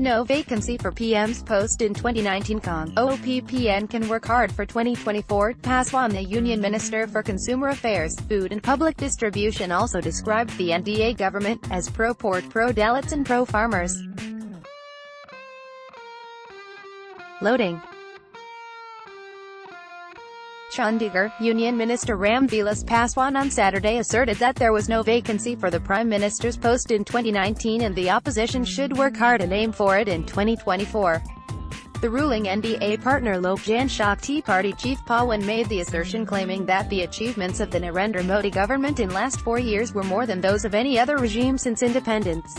no vacancy for PM's post in 2019. Cong, Oppn can work hard for 2024. Paswan, the Union Minister for Consumer Affairs, Food and Public Distribution, also described the NDA government as pro-port, pro-Dalits and pro-farmers. Loading. Chandigarh, Union Minister Ramvilas Paswan on Saturday asserted that there was no vacancy for the Prime Minister's post in 2019 and the opposition should work hard and aim for it in 2024. The ruling NDA partner Lok Janshakti Party chief Paswan made the assertion, claiming that the achievements of the Narendra Modi government in last 4 years were more than those of any other regime since independence.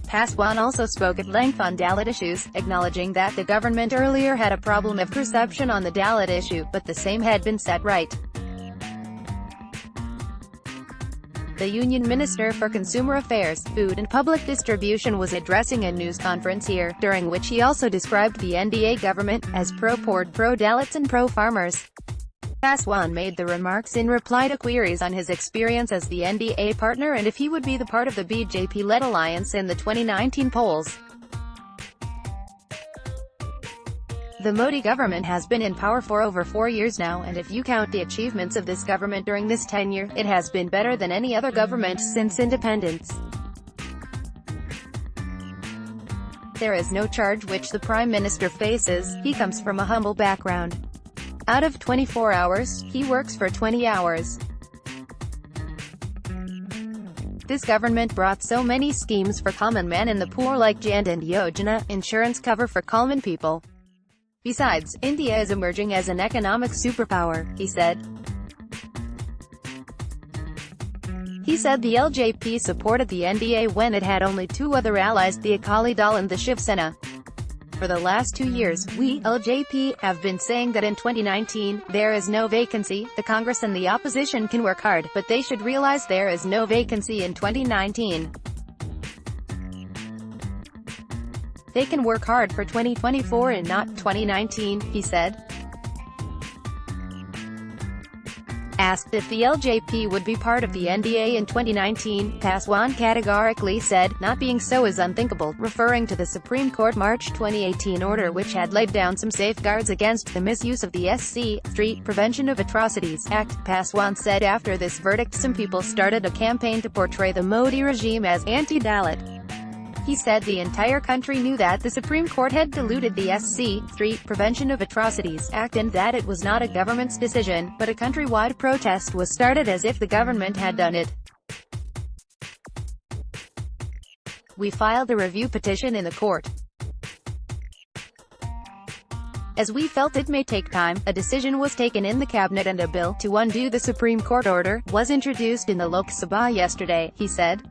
Paswan also spoke at length on Dalit issues, acknowledging that the government earlier had a problem of perception on the Dalit issue, but the same had been set right. The Union Minister for Consumer Affairs, Food and Public Distribution was addressing a news conference here, during which he also described the NDA government as pro-port, pro-Dalits and pro-farmers. Paswan made the remarks in reply to queries on his experience as the NDA partner and if he would be the part of the BJP-led alliance in the 2019 polls. The Modi government has been in power for over 4 years now, and if you count the achievements of this government during this tenure, it has been better than any other government since independence. There is no charge which the Prime Minister faces. He comes from a humble background. Out of 24 hours, he works for 20 hours. This government brought so many schemes for common man and the poor like Jan Dhan Yojana, insurance cover for common people. Besides, India is emerging as an economic superpower, he said. He said the LJP supported the NDA when it had only two other allies, the Akali Dal and the Shiv Sena. For the last 2 years, we, LJP, have been saying that in 2019, there is no vacancy, the Congress and the opposition can work hard, but they should realize there is no vacancy in 2019. They can work hard for 2024 and not 2019, he said. Asked if the LJP would be part of the NDA in 2019, Paswan categorically said, "Not being so is unthinkable," referring to the Supreme Court March 2018 order which had laid down some safeguards against the misuse of the SC, Street Prevention of Atrocities, Act. Paswan said after this verdict some people started a campaign to portray the Modi regime as anti-Dalit. He said the entire country knew that the Supreme Court had diluted the SC, Street Prevention of Atrocities, Act and that it was not a government's decision, but a countrywide protest was started as if the government had done it. We filed a review petition in the court. As we felt it may take time, a decision was taken in the cabinet and a bill to undo the Supreme Court order was introduced in the Lok Sabha yesterday, he said.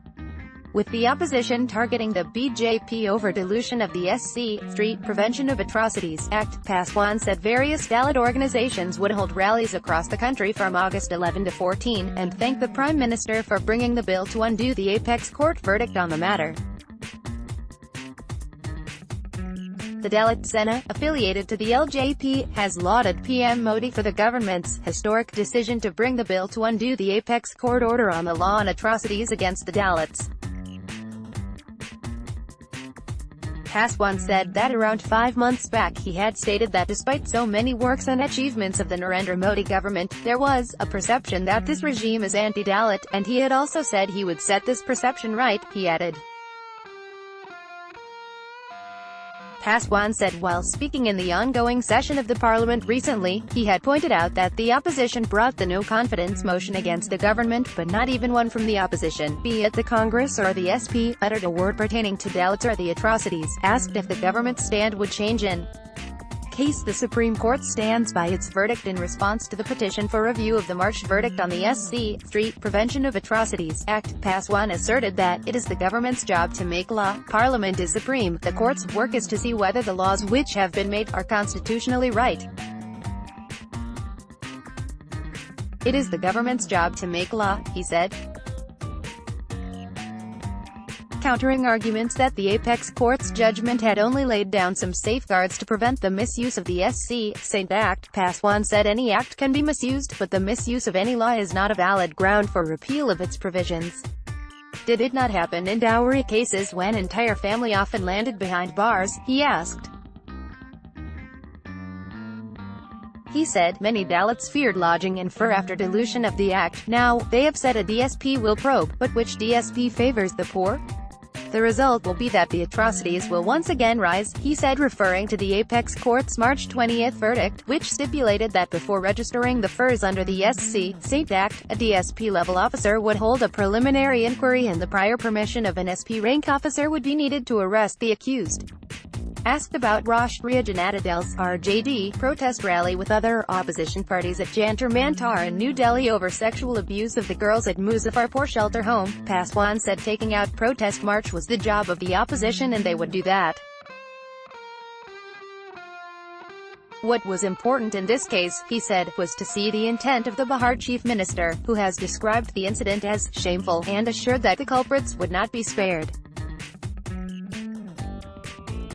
With the opposition targeting the BJP over dilution of the SC, Street Prevention of Atrocities, Act, Paswan said various Dalit organizations would hold rallies across the country from August 11 to 14, and thanked the Prime Minister for bringing the bill to undo the apex court verdict on the matter. The Dalit Sena, affiliated to the LJP, has lauded PM Modi for the government's historic decision to bring the bill to undo the apex court order on the law on atrocities against the Dalits. Paswan said that around 5 months back he had stated that despite so many works and achievements of the Narendra Modi government, there was a perception that this regime is anti-Dalit, and he had also said he would set this perception right, he added. Paswan said while speaking in the ongoing session of the parliament recently, he had pointed out that the opposition brought the no-confidence motion against the government, but not even one from the opposition, be it the Congress or the SP, uttered a word pertaining to Dalits or the atrocities. Asked if the government's stand would change in case the Supreme Court stands by its verdict in response to the petition for review of the March verdict on the SC, Street Prevention of Atrocities, Act, Paswan asserted that it is the government's job to make law, Parliament is supreme, the court's work is to see whether the laws which have been made are constitutionally right. It is the government's job to make law, he said. Countering arguments that the apex court's judgment had only laid down some safeguards to prevent the misuse of the SC, Saint Act, Paswan said any act can be misused, but the misuse of any law is not a valid ground for repeal of its provisions. Did it not happen in dowry cases when entire family often landed behind bars, he asked. He said, many Dalits feared lodging in fur after dilution of the act. Now, they have said a DSP will probe, but which DSP favors the poor? The result will be that the atrocities will once again rise, he said, referring to the Apex Court's March 20 verdict, which stipulated that before registering the furs under the SC Act, a DSP-level officer would hold a preliminary inquiry and the prior permission of an SP-rank officer would be needed to arrest the accused. Asked about Rashtriya Janata Dal's (RJD) protest rally with other opposition parties at Jantar Mantar in New Delhi over sexual abuse of the girls at Muzaffarpur shelter home, Paswan said taking out protest march was the job of the opposition and they would do that. What was important in this case, he said, was to see the intent of the Bihar Chief Minister, who has described the incident as shameful, and assured that the culprits would not be spared.